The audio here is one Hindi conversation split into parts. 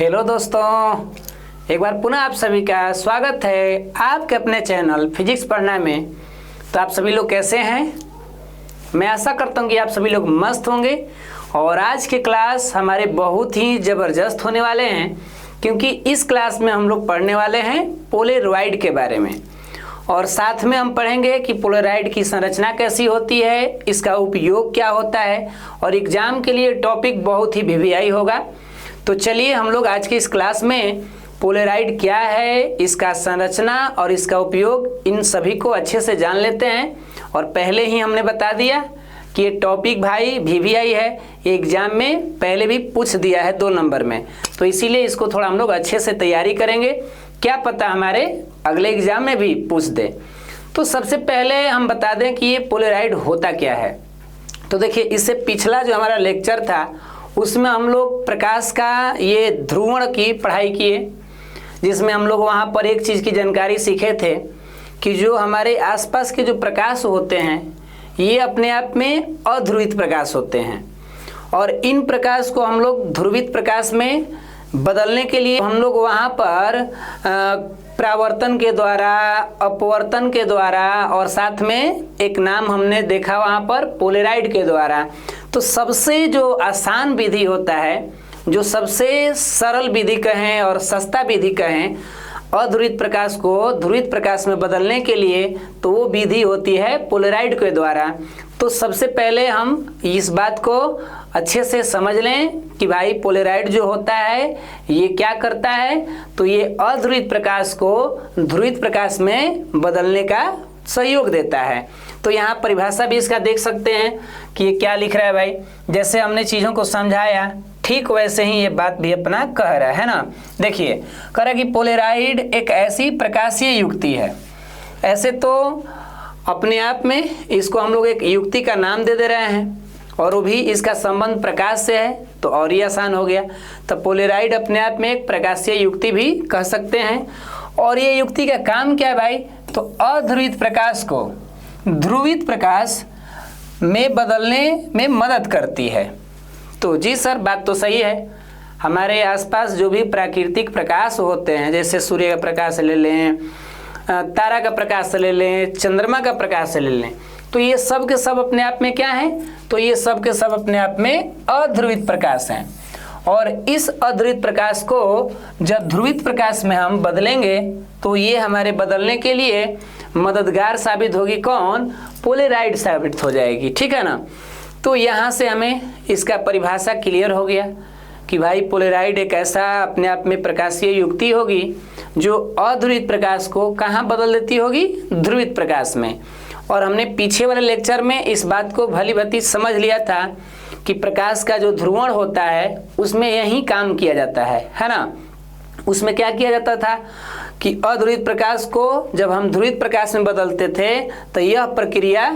हेलो दोस्तों, एक बार पुनः आप सभी का स्वागत है आपके अपने चैनल फिजिक्स पढ़ना में। तो आप सभी लोग कैसे हैं? मैं आशा करता हूं कि आप सभी लोग मस्त होंगे। और आज की क्लास हमारे बहुत ही ज़बरदस्त होने वाले हैं, क्योंकि इस क्लास में हम लोग पढ़ने वाले हैं पोलराइड के बारे में। और साथ में हम पढ़ेंगे कि पोलराइड की संरचना कैसी होती है, इसका उपयोग क्या होता है, और एग्जाम के लिए टॉपिक बहुत ही वीवीआई होगा। तो चलिए हम लोग आज की इस क्लास में पोलराइड क्या है, इसका संरचना और इसका उपयोग, इन सभी को अच्छे से जान लेते हैं। और पहले ही हमने बता दिया कि ये टॉपिक भाई वीवीआई है, एग्जाम में पहले भी पूछ दिया है 2 नंबर में, तो इसीलिए इसको थोड़ा हम लोग अच्छे से तैयारी करेंगे, क्या पता हमारे अगले एग्जाम में भी पूछ दे। तो सबसे पहले हम बता दें कि ये पोलराइड होता क्या है। तो देखिए, इससे पिछला जो हमारा लेक्चर था उसमें हम लोग प्रकाश का ये ध्रुवण की पढ़ाई किए, जिसमें हम लोग वहाँ पर एक चीज़ की जानकारी सीखे थे कि जो हमारे आसपास के जो प्रकाश होते हैं ये अपने आप में अध्रुवित प्रकाश होते हैं, और इन प्रकाश को हम लोग ध्रुवित प्रकाश में बदलने के लिए हम लोग वहाँ पर परावर्तन के द्वारा, अपवर्तन के द्वारा, और साथ में एक नाम हमने देखा वहाँ पर पोलराइड के द्वारा। तो सबसे जो आसान विधि होता है, जो सबसे सरल विधि कहें और सस्ता विधि कहें अध्रुवित प्रकाश को ध्रुवित प्रकाश में बदलने के लिए, तो वो विधि होती है पोलराइड के द्वारा। तो सबसे पहले हम इस बात को अच्छे से समझ लें कि भाई पोलराइड जो होता है ये क्या करता है। तो ये अध्रुवित प्रकाश को ध्रुवित प्रकाश में बदलने का सहयोग देता है। तो यहाँ परिभाषा भी इसका देख सकते हैं कि ये क्या लिख रहा है भाई। जैसे हमने चीज़ों को समझाया ठीक वैसे ही ये बात भी अपना कह रहा है ना। देखिए, कह रहा है कि पोलराइड एक ऐसी प्रकाशीय युक्ति है। ऐसे तो अपने आप में इसको हम लोग एक युक्ति का नाम दे रहे हैं, और वो भी इसका संबंध प्रकाश से है, तो और ही आसान हो गया। तो पोलराइड अपने आप में एक प्रकाशीय युक्ति भी कह सकते हैं। और ये युक्ति का काम क्या है भाई? तो अध्रुवित प्रकाश को ध्रुवित प्रकाश में बदलने में मदद करती है। तो जी सर, बात तो सही है। हमारे आसपास जो भी प्राकृतिक प्रकाश होते हैं, जैसे सूर्य का प्रकाश ले लें, तारा का प्रकाश ले लें, चंद्रमा का प्रकाश ले लें, तो ये सब के सब अपने आप में क्या है? तो ये सब के सब अपने आप में अध्रुवित प्रकाश हैं। और इस अध्रुवित प्रकाश को जब ध्रुवित प्रकाश में हम बदलेंगे तो ये हमारे बदलने के लिए मददगार साबित होगी। कौन? पोलराइड साबित हो जाएगी, ठीक है ना। तो यहाँ से हमें इसका परिभाषा क्लियर हो गया कि भाई पोलराइड एक ऐसा अपने आप में प्रकाशीय युक्ति होगी जो अध्रुवित प्रकाश को कहाँ बदल देती होगी? ध्रुवित प्रकाश में। और हमने पीछे वाले लेक्चर में इस बात को भली भांति समझ लिया था कि प्रकाश का जो ध्रुवण होता है उसमें यही काम किया जाता है ना। उसमें क्या किया जाता था कि अध्रुवित प्रकाश को जब हम ध्रुवित प्रकाश में बदलते थे तो यह प्रक्रिया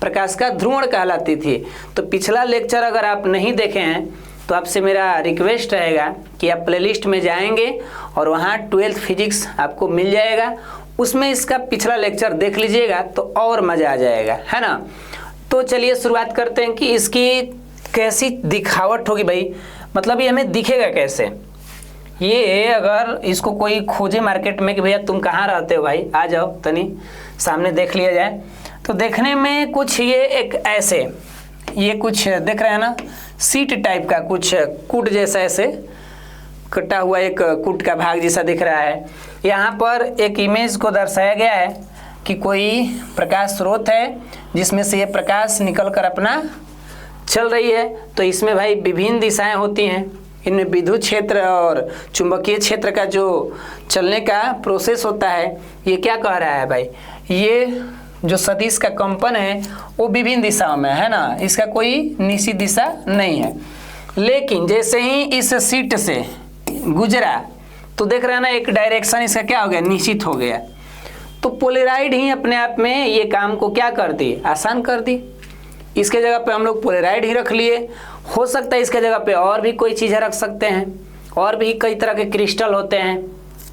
प्रकाश का ध्रुवण कहलाती थी। तो पिछला लेक्चर अगर आप नहीं देखे हैं तो आपसे मेरा रिक्वेस्ट रहेगा कि आप प्लेलिस्ट में जाएंगे और वहाँ 12th फिजिक्स आपको मिल जाएगा, उसमें इसका पिछला लेक्चर देख लीजिएगा तो और मज़ा आ जाएगा, है ना। तो चलिए शुरुआत करते हैं कि इसकी कैसी दिखावट होगी भाई, मतलब ये हमें दिखेगा कैसे। ये अगर इसको कोई खोजे मार्केट में कि भैया तुम कहाँ रहते हो भाई, आ जाओ तनी सामने देख लिया जाए, तो देखने में कुछ ये एक ऐसे, ये कुछ देख रहे हैं ना, सीट टाइप का कुछ कूट जैसा ऐसे कटा हुआ एक कूट का भाग जैसा दिख रहा है। यहाँ पर एक इमेज को दर्शाया गया है कि कोई प्रकाश स्रोत है जिसमें से ये प्रकाश निकल कर अपना चल रही है। तो इसमें भाई विभिन्न दिशाएं होती हैं, इनमें विद्युत क्षेत्र और चुंबकीय क्षेत्र का जो चलने का प्रोसेस होता है। ये क्या कह रहा है भाई? ये जो सदिश का कंपन है वो विभिन्न दिशाओं में है ना, इसका कोई निश्चित दिशा नहीं है। लेकिन जैसे ही इस सीट से गुजरा तो देख रहे हैं ना, एक डायरेक्शन इसका क्या हो गया? निश्चित हो गया। तो पोलराइड ही अपने आप में ये काम को क्या कर दी? आसान कर दी। इसके जगह पे हम लोग पोलराइड ही रख लिए। हो सकता है इसके जगह पे और भी कोई चीज़ें रख सकते हैं, और भी कई तरह के क्रिस्टल होते हैं,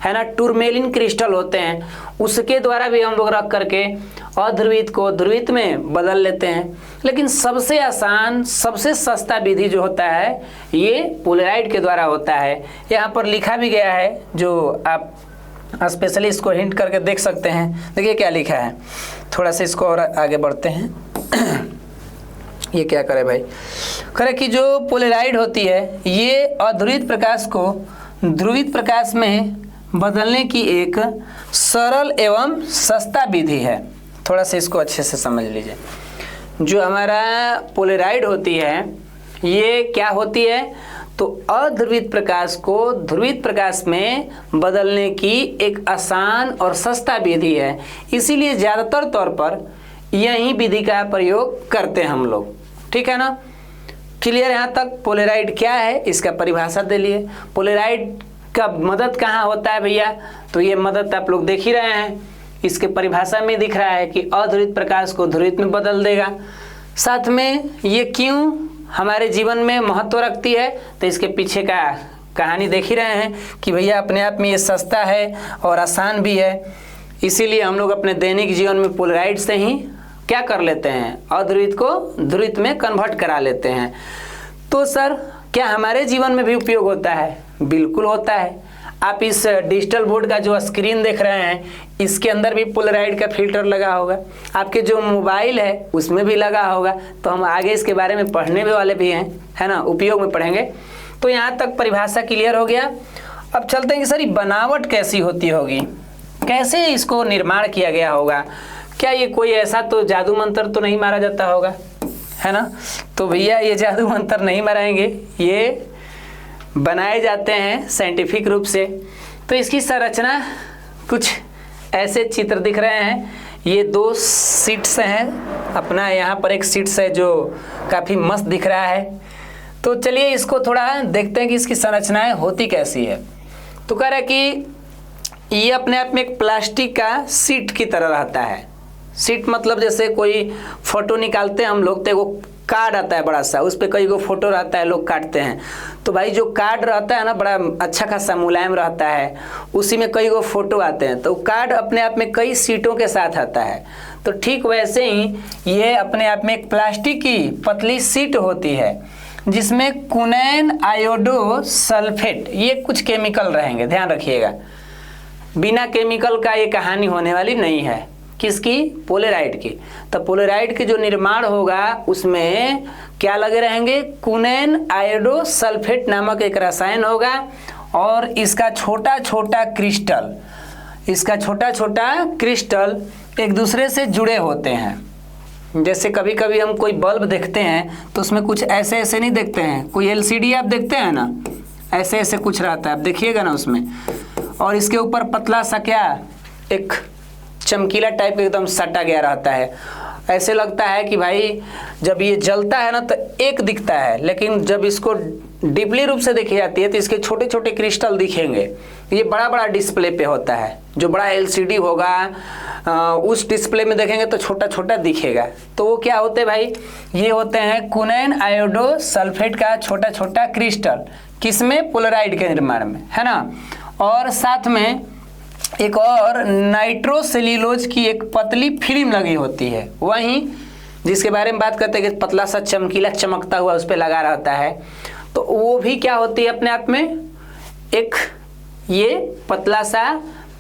है ना, टूरमेलिन क्रिस्टल होते हैं, उसके द्वारा भी हम लोग रख करके अध्रुवित को ध्रुवित में बदल लेते हैं। लेकिन सबसे आसान, सबसे सस्ता विधि जो होता है ये पोलराइड के द्वारा होता है। यहाँ पर लिखा भी गया है, जो आप स्पेशली इसको हिंट करके देख सकते हैं। देखिए क्या लिखा है, थोड़ा सा इसको और आगे बढ़ते हैं। ये क्या करे भाई, करे कि जो पोलराइड होती है ये अध्रुवित प्रकाश को ध्रुवित प्रकाश में बदलने की एक सरल एवं सस्ता विधि है। थोड़ा सा इसको अच्छे से समझ लीजिए। जो हमारा पोलराइड होती है ये क्या होती है, तो अध्रुवित प्रकाश को ध्रुवित प्रकाश में बदलने की एक आसान और सस्ता विधि है। इसीलिए ज़्यादातर तौर पर यही विधि का प्रयोग करते हैं हम लोग, ठीक है ना। क्लियर यहाँ तक। पोलराइड क्या है इसका परिभाषा दे लिए। पोलराइड का मदद कहाँ होता है भैया, तो ये मदद आप लोग देख ही रहे हैं, इसके परिभाषा में दिख रहा है कि अध्रुवित प्रकाश को ध्रुवित में बदल देगा। साथ में ये क्यों हमारे जीवन में महत्व रखती है, तो इसके पीछे का कहानी देख ही रहे हैं कि भैया अपने आप में ये सस्ता है और आसान भी है। इसीलिए हम लोग अपने दैनिक जीवन में पोलराइड से ही क्या कर लेते हैं, अध्रुवित को ध्रुवित में कन्वर्ट करा लेते हैं। तो सर क्या हमारे जीवन में भी उपयोग होता है? बिल्कुल होता है। आप इस डिजिटल बोर्ड का जो स्क्रीन देख रहे हैं इसके अंदर भी पोलराइड का फिल्टर लगा होगा, आपके जो मोबाइल है उसमें भी लगा होगा। तो हम आगे इसके बारे में पढ़ने वाले भी हैं, है ना, उपयोग में पढ़ेंगे। तो यहाँ तक परिभाषा क्लियर हो गया। अब चलते हैं कि सर ये बनावट कैसी होती होगी, कैसे इसको निर्माण किया गया होगा, क्या ये कोई ऐसा तो जादू मंत्र तो नहीं मारा जाता होगा, है ना। तो भैया ये जादू मंत्र नहीं मराएंगे, ये बनाए जाते हैं साइंटिफिक रूप से। तो इसकी संरचना कुछ ऐसे चित्र दिख रहे हैं। ये 2 सीट्स हैं, अपना यहाँ पर एक सीट्स है जो काफ़ी मस्त दिख रहा है। तो चलिए इसको थोड़ा देखते हैं कि इसकी संरचनाएं होती कैसी है। तो कह रहा है कि ये अपने आप में एक प्लास्टिक का सीट की तरह रहता है। सीट मतलब जैसे कोई फोटो निकालते हैं हम लोग, तो वो कार्ड आता है बड़ा सा, उस पर कई गो फोटो रहता है, लोग काटते हैं। तो भाई जो कार्ड रहता है ना बड़ा अच्छा खासा मुलायम रहता है, उसी में कई गो फोटो आते हैं। तो कार्ड अपने आप में कई सीटों के साथ आता है। तो ठीक वैसे ही ये अपने आप में एक प्लास्टिक की पतली सीट होती है जिसमें कुनैन आयोडो सल्फेट ये कुछ केमिकल रहेंगे, ध्यान रखिएगा। बिना केमिकल का ये कहानी होने वाली नहीं है। किसकी? पोलराइड की। तो पोलराइड के जो निर्माण होगा उसमें क्या लगे रहेंगे? कुनैन आयोडो सल्फेट नामक एक रसायन होगा और इसका छोटा छोटा क्रिस्टल एक दूसरे से जुड़े होते हैं। जैसे कभी कभी हम कोई बल्ब देखते हैं तो उसमें कुछ ऐसे ऐसे नहीं देखते हैं, कोई एलसीडी आप देखते हैं ना, ऐसे ऐसे कुछ रहता है, आप देखिएगा ना उसमें। और इसके ऊपर पतला सा क्या एक चमकीला टाइप एकदम सटा गया रहता है। ऐसे लगता है कि भाई जब ये जलता है ना तो एक दिखता है, लेकिन जब इसको डीपली रूप से देखी जाती है तो इसके छोटे छोटे क्रिस्टल दिखेंगे। ये बड़ा बड़ा डिस्प्ले पे होता है, जो बड़ा एलसीडी होगा उस डिस्प्ले में देखेंगे तो छोटा छोटा दिखेगा। तो वो क्या होते हैं भाई? ये होते हैं कुनैन आयोडो सल्फेट का छोटा छोटा क्रिस्टल। किसमें? पोलराइड के निर्माण में, है ना। और साथ में एक और नाइट्रोसेल्यूलोज की एक पतली फिल्म लगी होती है, वहीं जिसके बारे में बात करते हैं कि पतला सा चमकीला चमकता हुआ उस पर लगा रहता है। तो वो भी क्या होती है अपने आप में एक ये पतला सा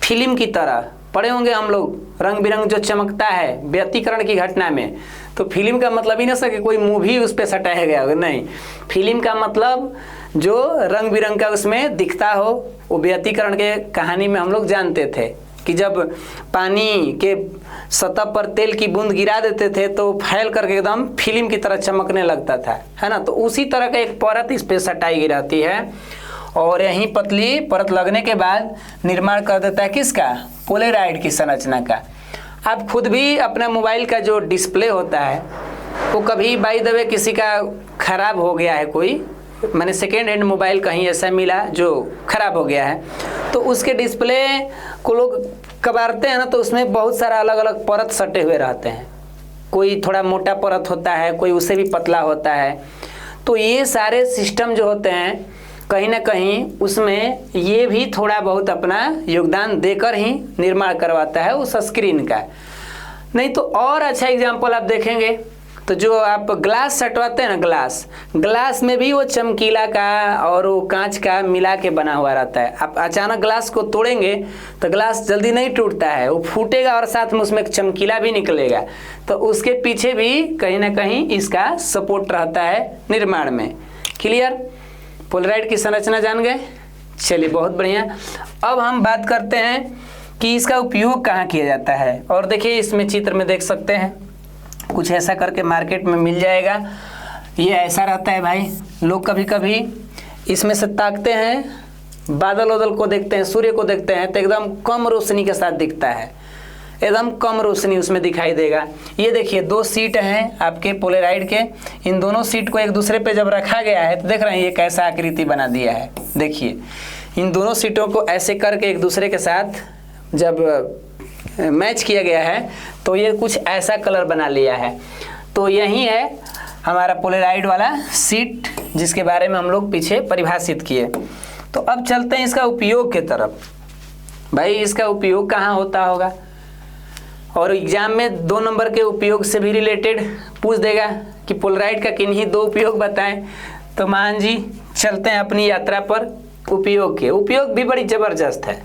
फिल्म की तरह। पढ़े होंगे हम लोग रंग बिरंग जो चमकता है व्यतिकरण की घटना में। तो फिल्म का मतलब ही ना सके कोई मूवी उस पर सटाया गया हो, नहीं। फिल्म का मतलब जो रंग बिरंग का उसमें दिखता हो, वो व्यतिकरण के कहानी में हम लोग जानते थे कि जब पानी के सतह पर तेल की बूंद गिरा देते थे तो फैल करके एकदम फिल्म की तरह चमकने लगता था, है ना। तो उसी तरह का एक परत इस पे सटाई रहती है और यही पतली परत लगने के बाद निर्माण कर देता है किसका? पोलराइड की संरचना का। आप खुद भी अपना मोबाइल का जो डिस्प्ले होता है वो कभी बाय द वे किसी का खराब हो गया है, कोई मैंने सेकेंड हैंड मोबाइल कहीं ऐसा मिला जो खराब हो गया है, तो उसके डिस्प्ले को लोग कबारते हैं ना तो उसमें बहुत सारा अलग अलग परत सटे हुए रहते हैं। कोई थोड़ा मोटा परत होता है, कोई उससे भी पतला होता है। तो ये सारे सिस्टम जो होते हैं कहीं ना कहीं उसमें ये भी थोड़ा बहुत अपना योगदान देकर ही निर्माण करवाता है उस स्क्रीन का। नहीं तो और अच्छा एग्जाम्पल आप देखेंगे तो जो आप ग्लास सटवाते हैं ना, ग्लास में भी वो चमकीला का और वो कांच का मिला के बना हुआ रहता है। आप अचानक ग्लास को तोड़ेंगे तो ग्लास जल्दी नहीं टूटता है, वो फूटेगा और साथ में उसमें चमकीला भी निकलेगा। तो उसके पीछे भी कहीं ना कहीं इसका सपोर्ट रहता है निर्माण में। क्लियर? पोलराइड की संरचना जान गए? चलिए बहुत बढ़िया। अब हम बात करते हैं कि इसका उपयोग कहाँ किया जाता है। और देखिए इसमें चित्र में देख सकते हैं, कुछ ऐसा करके मार्केट में मिल जाएगा। ये ऐसा रहता है भाई, लोग कभी कभी इसमें से ताकते हैं, बादल वादल को देखते हैं, सूर्य को देखते हैं तो एकदम कम रोशनी के साथ दिखता है, एकदम कम रोशनी उसमें दिखाई देगा। ये देखिए 2 सीट हैं आपके पोलराइड के, इन दोनों सीट को एक दूसरे पे जब रखा गया है तो देख रहे हैं ये कैसा आकृति बना दिया है। देखिए इन दोनों सीटों को ऐसे करके एक दूसरे के साथ जब मैच किया गया है तो ये कुछ ऐसा कलर बना लिया है। तो यही है हमारा पोलराइड वाला सीट जिसके बारे में हम लोग पीछे परिभाषित किए। तो अब चलते हैं इसका उपयोग की तरफ। भाई इसका उपयोग कहाँ होता होगा, और एग्जाम में 2 नंबर के उपयोग से भी रिलेटेड पूछ देगा कि पोलराइड का किन्हीं 2 उपयोग बताएं। तो मान जी चलते हैं अपनी यात्रा पर उपयोग के। उपयोग भी बड़ी ज़बरदस्त है।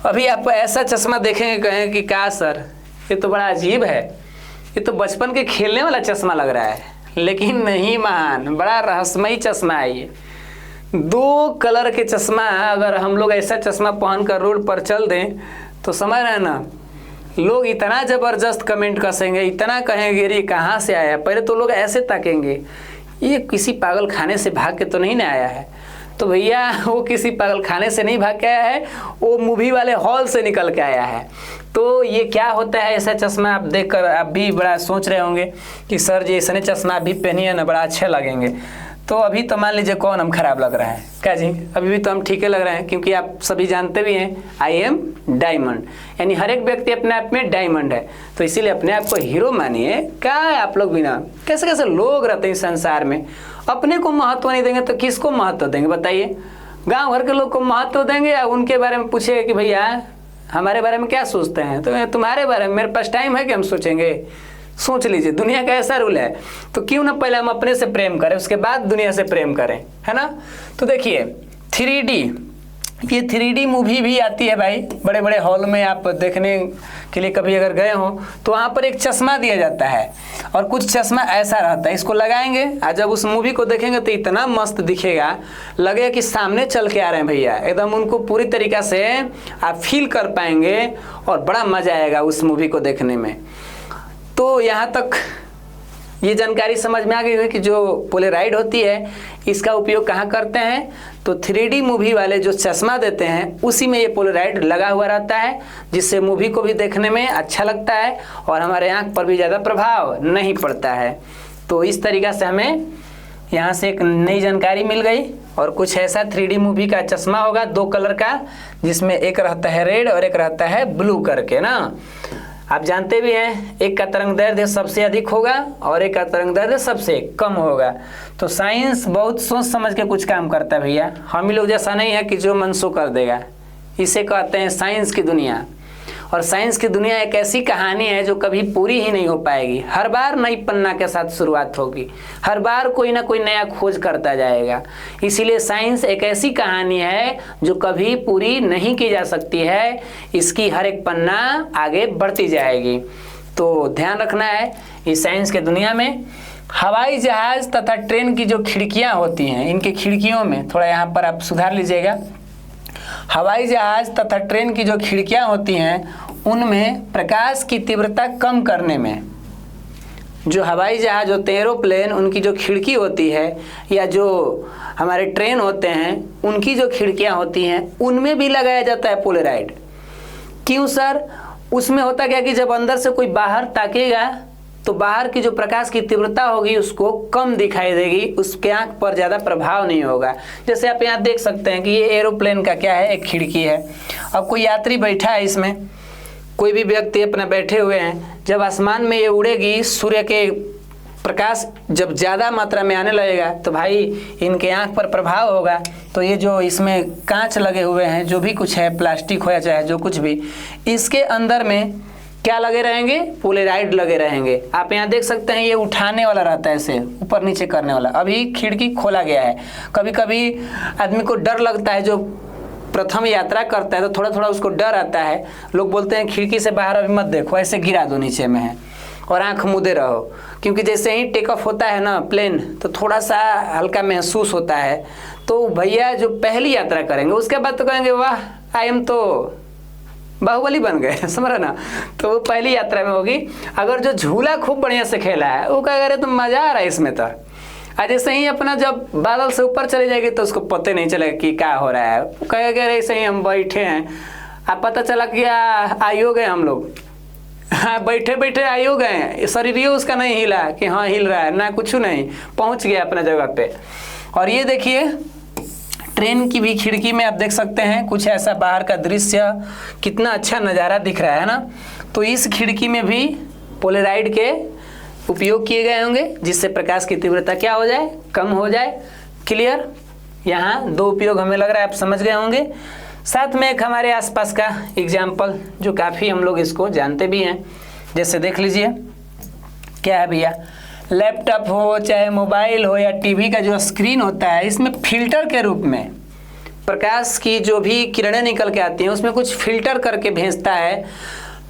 अभी आप ऐसा चश्मा देखेंगे कहें कि क्या सर ये तो बड़ा अजीब है, ये तो बचपन के खेलने वाला चश्मा लग रहा है। लेकिन नहीं महान, बड़ा रहस्यमयी चश्मा है ये। 2 कलर के चश्मा, अगर हम लोग ऐसा चश्मा पहनकर रोड पर चल दें तो समझ रहे हैं ना, लोग इतना ज़बरदस्त कमेंट कसेंगे, इतना कहेंगे ये कहाँ से आया। पहले तो लोग ऐसे ताकेंगे ये किसी पागल खाने से भाग के तो नहीं ना आया है। तो भैया वो किसी पागल खाने से नहीं भाग के आया है, वो मूवी वाले हॉल से निकल के आया है। तो ये क्या होता है ऐसा चश्मा आप देखकर आप भी बड़ा सोच रहे होंगे कि सर जी ऐसा चश्मा आप भी पहनिए ना, बड़ा अच्छे लगेंगे। तो अभी तो मान लीजिए कौन हम खराब लग रहे हैं क्या जी? अभी भी तो हम ठीक लग रहे हैं, क्योंकि आप सभी जानते भी हैं आई एम डायमंड, यानी हर एक व्यक्ति अपने आप में डायमंड है। तो इसीलिए अपने आप को हीरो मानिए। क्या है आप लोग बिना, कैसे कैसे लोग रहते हैं संसार में, अपने को महत्व नहीं देंगे तो किसको महत्व देंगे बताइए? गांव भर के लोग को महत्व देंगे या उनके बारे में पूछेगा कि भैया हमारे बारे में क्या सोचते हैं? तो तुम्हारे बारे में मेरे पास टाइम है कि हम सोचेंगे? सोच लीजिए, दुनिया का ऐसा रूल है। तो क्यों ना पहले हम अपने से प्रेम करें, उसके बाद दुनिया से प्रेम करें, है ना? तो देखिए 3D, ये 3D मूवी भी आती है भाई। बड़े बड़े हॉल में आप देखने के लिए कभी अगर गए हो तो वहाँ पर एक चश्मा दिया जाता है, और कुछ चश्मा ऐसा रहता है, इसको लगाएंगे और जब उस मूवी को देखेंगे तो इतना मस्त दिखेगा, लगेगा कि सामने चल के आ रहे हैं भैया। एकदम उनको पूरी तरीक़ा से आप फील कर पाएंगे और बड़ा मज़ा आएगा उस मूवी को देखने में। तो यहाँ तक ये जानकारी समझ में आ गई है कि जो पोलराइड होती है इसका उपयोग कहाँ करते हैं। तो 3D मूवी वाले जो चश्मा देते हैं उसी में ये पोलराइड लगा हुआ रहता है, जिससे मूवी को भी देखने में अच्छा लगता है और हमारे आँख पर भी ज़्यादा प्रभाव नहीं पड़ता है। तो इस तरीक़ा से हमें यहाँ से एक नई जानकारी मिल गई। और कुछ ऐसा 3D मूवी का चश्मा होगा 2 कलर का, जिसमें एक रहता है रेड और एक रहता है ब्लू करके ना। आप जानते भी हैं एक का तरंगदैर्ध्य सबसे अधिक होगा और एक का तरंगदैर्ध्य सबसे कम होगा। तो साइंस बहुत सोच समझ के कुछ काम करता है भैया, हम ही लोग जैसा नहीं है कि जो मन सो कर देगा। इसे कहते हैं साइंस की दुनिया। और साइंस की दुनिया एक ऐसी कहानी है जो कभी पूरी ही नहीं हो पाएगी। हर बार नई पन्ना के साथ शुरुआत होगी, हर बार कोई ना कोई नया खोज करता जाएगा। इसीलिए साइंस एक ऐसी कहानी है जो कभी पूरी नहीं की जा सकती है, इसकी हर एक पन्ना आगे बढ़ती जाएगी। तो ध्यान रखना है इस साइंस के दुनिया में हवाई जहाज तथा ट्रेन की जो खिड़कियाँ होती हैं, इनकी खिड़कियों में थोड़ा यहाँ पर आप सुधार लीजिएगा। हवाई जहाज तथा ट्रेन की जो खिड़कियां होती हैं उनमें प्रकाश की तीव्रता कम करने में, जो हवाई जहाज होते हैं एरोप्लेन, उनकी जो खिड़की होती है या जो हमारे ट्रेन होते हैं उनकी जो खिड़कियां होती हैं उनमें भी लगाया जाता है पोलराइड। क्यों सर? उसमें होता क्या कि जब अंदर से कोई बाहर ताकेगा तो बाहर की जो प्रकाश की तीव्रता होगी उसको कम दिखाई देगी, उसके आंख पर ज़्यादा प्रभाव नहीं होगा। जैसे आप यहाँ देख सकते हैं कि ये एरोप्लेन का क्या है, एक खिड़की है। अब कोई यात्री बैठा है इसमें, कोई भी व्यक्ति अपना बैठे हुए हैं, जब आसमान में ये उड़ेगी सूर्य के प्रकाश जब ज़्यादा मात्रा में आने लगेगा तो भाई इनके आँख पर प्रभाव होगा। तो ये जो इसमें कांच लगे हुए हैं, जो भी कुछ है, प्लास्टिक हो या चाहे जो कुछ भी, इसके अंदर में क्या लगे रहेंगे? पोलेराइड लगे रहेंगे। आप यहाँ देख सकते हैं, ये उठाने वाला रहता है, ऐसे ऊपर नीचे करने वाला। अभी खिड़की खोला गया है। कभी कभी आदमी को डर लगता है, जो प्रथम यात्रा करता है तो थोड़ा थोड़ा उसको डर आता है। लोग बोलते हैं खिड़की से बाहर अभी मत देखो, ऐसे गिरा दो नीचे में है और आंख मूंदे रहो, क्योंकि जैसे ही टेक ऑफ होता है ना प्लेन, तो थोड़ा सा हल्का महसूस होता है। तो भैया जो पहली यात्रा करेंगे उसके बाद तो कहेंगे वाह आई एम तो बाहुबली बन गए, समझ रहे ना। तो वो पहली यात्रा में होगी। अगर जो झूला खूब बढ़िया से खेला है वो क्या करे तो मजा आ रहा है इसमें। तो जैसे ही अपना जब बादल से ऊपर चले जाएगी तो उसको पता नहीं चलेगा कि क्या हो रहा है। वो कहेगा ऐसे ही हम बैठे हैं, अब पता चला कि आयो गए हम लोग, हाँ बैठे बैठे आयो गए, शरीर उसका नहीं हिला कि हाँ हिल रहा है ना, कुछ नहीं, पहुंच गया अपना जगह पे। और ये देखिए ट्रेन की भी खिड़की में आप देख सकते हैं कुछ ऐसा बाहर का दृश्य, कितना अच्छा नज़ारा दिख रहा है ना। तो इस खिड़की में भी पोलेराइड के उपयोग किए गए होंगे, जिससे प्रकाश की तीव्रता क्या हो जाए? कम हो जाए। क्लियर? यहाँ दो उपयोग हमें लग रहा है आप समझ गए होंगे। साथ में एक हमारे आसपास का एग्जाम्पल जो काफ़ी हम लोग इसको जानते भी हैं, जैसे देख लीजिए क्या है भैया, लैपटॉप हो चाहे मोबाइल हो या टीवी का जो स्क्रीन होता है, इसमें फिल्टर के रूप में प्रकाश की जो भी किरणें निकल के आती हैं उसमें कुछ फिल्टर करके भेजता है।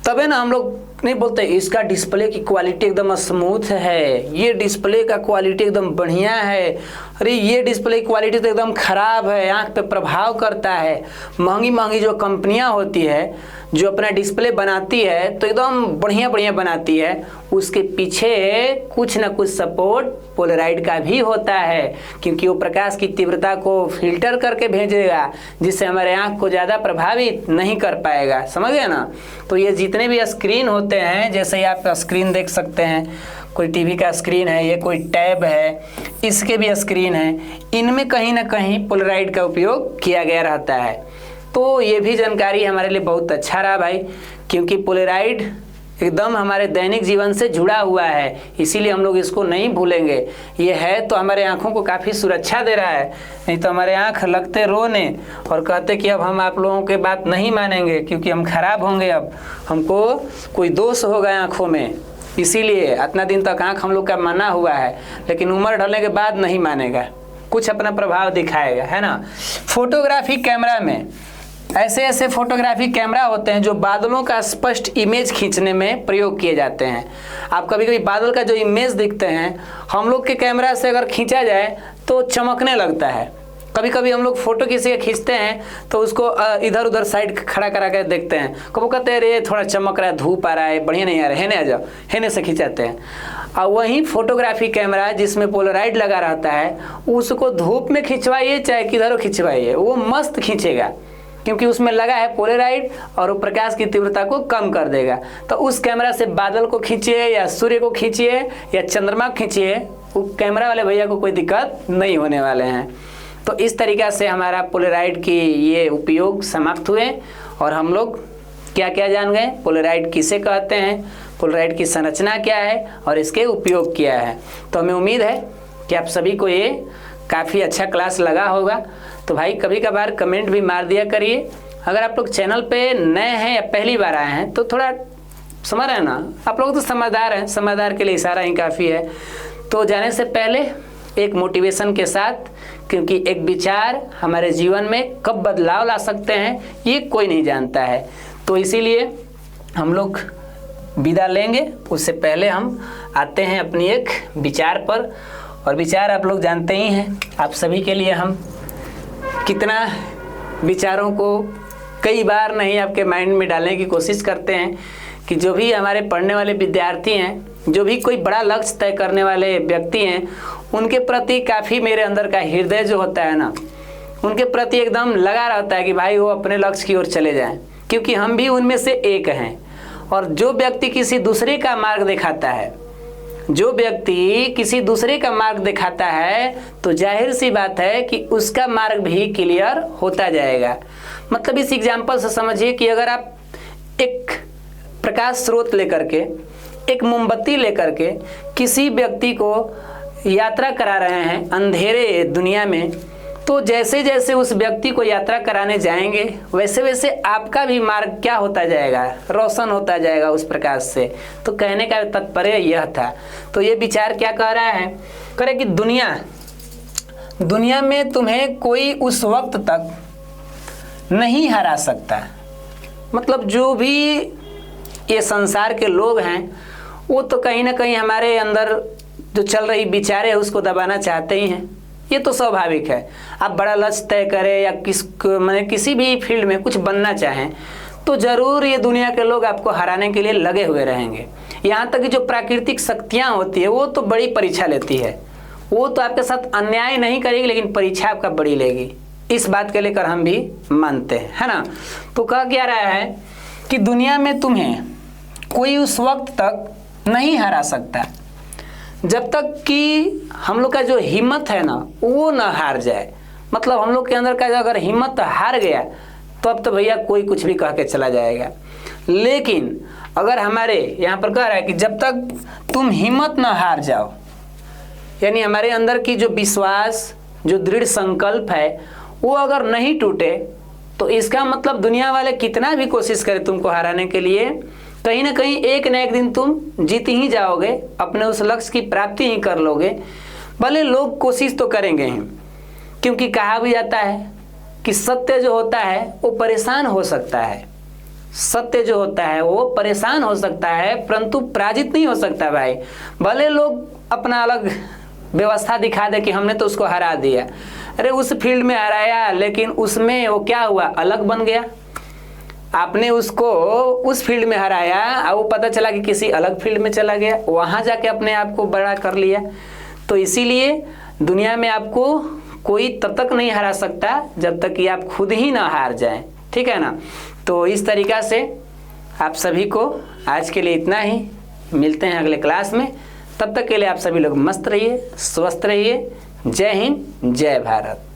तबे ना हम लोग नहीं बोलते इसका डिस्प्ले की क्वालिटी एकदम स्मूथ है, ये डिस्प्ले का क्वालिटी एकदम बढ़िया है, अरे ये डिस्प्ले की क्वालिटी तो एकदम ख़राब है, आँख पे प्रभाव करता है। महंगी महंगी जो कंपनियां होती है जो अपना डिस्प्ले बनाती है तो एकदम बढ़िया बढ़िया बनाती है, उसके पीछे कुछ ना कुछ सपोर्ट पोलेराइड का भी होता है, क्योंकि वो प्रकाश की तीव्रता को फिल्टर करके भेजेगा, जिससे हमारे आँख को ज़्यादा प्रभावित नहीं कर पाएगा। समझ गए ना। तो ये जितने भी स्क्रीन होते हैं, जैसे ही आप स्क्रीन देख सकते हैं, कोई टीवी का स्क्रीन है, ये कोई टैब है, इसके भी स्क्रीन है, इनमें कहीं ना कहीं पोलेराइड का उपयोग किया गया रहता है। तो ये भी जानकारी हमारे लिए बहुत अच्छा रहा भाई, क्योंकि पोलेराइड एकदम हमारे दैनिक जीवन से जुड़ा हुआ है, इसीलिए हम लोग इसको नहीं भूलेंगे। ये है तो हमारे आँखों को काफ़ी सुरक्षा दे रहा है, नहीं तो हमारे आँख लगते रोने और कहते कि अब हम आप लोगों के बात नहीं मानेंगे क्योंकि हम खराब होंगे, अब हमको कोई दोष होगा आँखों में। इसीलिए इतना दिन तक आँख हम लोग का माना हुआ है, लेकिन उम्र ढलने के बाद नहीं मानेगा, कुछ अपना प्रभाव दिखाएगा, है ना। फोटोग्राफी कैमरा में ऐसे ऐसे फोटोग्राफी कैमरा होते हैं जो बादलों का स्पष्ट इमेज खींचने में प्रयोग किए जाते हैं। आप कभी कभी बादल का जो इमेज दिखते हैं, हम लोग के कैमरा से अगर खींचा जाए तो चमकने लगता है। कभी कभी हम लोग फोटो किसी का खींचते हैं तो उसको इधर उधर साइड खड़ा करा कर देखते हैं, कब कहते हैं अरे थोड़ा चमक रहा है, धूप आ रहा है, बढ़िया नहीं आ रहा है, हेने आ जाओ, हेने से खिंचाते हैं। और वहीं फोटोग्राफी कैमरा जिसमें पोलराइड लगा रहता है, उसको धूप में खिंचवाइए चाहे किधर खिंचवाइए, वो मस्त खींचेगा, क्योंकि उसमें लगा है पोलेराइड और वो प्रकाश की तीव्रता को कम कर देगा। तो उस कैमरा से बादल को खींचिए या सूर्य को खींचिए या चंद्रमा को खींचिए, वो कैमरा वाले भैया को कोई दिक्कत नहीं होने वाले हैं। तो इस तरीक़ा से हमारा पोलेराइड की ये उपयोग समाप्त हुए और हम लोग क्या क्या जान गए, पोलेराइड किसे कहते हैं, पोलेराइड की संरचना क्या है और इसके उपयोग क्या है। तो हमें उम्मीद है कि आप सभी को ये काफ़ी अच्छा क्लास लगा होगा। तो भाई कभी कभार कमेंट भी मार दिया करिए। अगर आप लोग चैनल पे नए हैं या पहली बार आए हैं तो थोड़ा समझ रहे हैं ना, आप लोग तो समझदार हैं, समझदार के लिए इशारा ही काफ़ी है। तो जाने से पहले एक मोटिवेशन के साथ, क्योंकि एक विचार हमारे जीवन में कब बदलाव ला सकते हैं ये कोई नहीं जानता है, तो इसीलिए हम लोग विदा लेंगे। उससे पहले हम आते हैं अपनी एक विचार पर, और विचार आप लोग जानते ही हैं, आप सभी के लिए हम कितना विचारों को कई बार नहीं आपके माइंड में डालने की कोशिश करते हैं कि जो भी हमारे पढ़ने वाले विद्यार्थी हैं, जो भी कोई बड़ा लक्ष्य तय करने वाले व्यक्ति हैं, उनके प्रति काफ़ी मेरे अंदर का हृदय जो होता है ना, उनके प्रति एकदम लगा रहता है कि भाई वो अपने लक्ष्य की ओर चले जाएं, क्योंकि हम भी उनमें से एक हैं। और जो व्यक्ति किसी दूसरे का मार्ग दिखाता है, जो व्यक्ति किसी दूसरे का मार्ग दिखाता है, तो जाहिर सी बात है कि उसका मार्ग भी क्लियर होता जाएगा। मतलब इस एग्जाम्पल से समझिए कि अगर आप एक प्रकाश स्रोत लेकर के एक मोमबत्ती लेकर के किसी व्यक्ति को यात्रा करा रहे हैं अंधेरे दुनिया में, तो जैसे जैसे उस व्यक्ति को यात्रा कराने जाएंगे वैसे वैसे आपका भी मार्ग क्या होता जाएगा, रोशन होता जाएगा उस प्रकाश से। तो कहने का तात्पर्य यह था। तो ये विचार क्या कह रहा है, कह रहे कि दुनिया में तुम्हें कोई उस वक्त तक नहीं हरा सकता। मतलब जो भी ये संसार के लोग हैं वो तो कहीं ना कहीं हमारे अंदर जो चल रही विचारें है उसको दबाना चाहते ही हैं, ये तो स्वाभाविक है। आप बड़ा लक्ष्य तय करें या मैंने किसी भी फील्ड में कुछ बनना चाहें तो ज़रूर ये दुनिया के लोग आपको हराने के लिए लगे हुए रहेंगे। यहाँ तक कि जो प्राकृतिक शक्तियाँ होती है वो तो बड़ी परीक्षा लेती है, वो तो आपके साथ अन्याय नहीं करेगी लेकिन परीक्षा आपका बड़ी लेगी। इस बात के लेकर हम भी मानते हैं, है ना। तो कहा क्या रहा है कि दुनिया में तुम्हें कोई उस वक्त तक नहीं हरा सकता जब तक कि हम लोग का जो हिम्मत है ना वो ना हार जाए। मतलब हम लोग के अंदर का अगर हिम्मत हार गया तो अब तो भैया कोई कुछ भी कह के चला जाएगा। लेकिन अगर हमारे यहाँ पर कह रहा है कि जब तक तुम हिम्मत ना हार जाओ, यानी हमारे अंदर की जो विश्वास, जो दृढ़ संकल्प है वो अगर नहीं टूटे तो इसका मतलब दुनिया वाले कितना भी कोशिश करें तुमको हराने के लिए, कहीं ना कहीं एक न एक दिन तुम जीत ही जाओगे, अपने उस लक्ष्य की प्राप्ति ही कर लोगे। भले लोग कोशिश तो करेंगे ही, क्योंकि कहा भी जाता है कि सत्य जो होता है वो परेशान हो सकता है, सत्य जो होता है वो परेशान हो सकता है परंतु पराजित नहीं हो सकता भाई। भले लोग अपना अलग व्यवस्था दिखा दे कि हमने तो उसको हरा दिया, अरे उस फील्ड में हराया लेकिन उसमें वो क्या हुआ, अलग बन गया। आपने उसको उस फील्ड में हराया और वो पता चला कि किसी अलग फील्ड में चला गया, वहाँ जाके अपने आप को बड़ा कर लिया। तो इसीलिए दुनिया में आपको कोई तब तक नहीं हरा सकता जब तक कि आप खुद ही ना हार जाएं, ठीक है ना। तो इस तरीक़ा से आप सभी को आज के लिए इतना ही, मिलते हैं अगले क्लास में। तब तक के लिए आप सभी लोग मस्त रहिए, स्वस्थ रहिए। जय हिंद, जय भारत।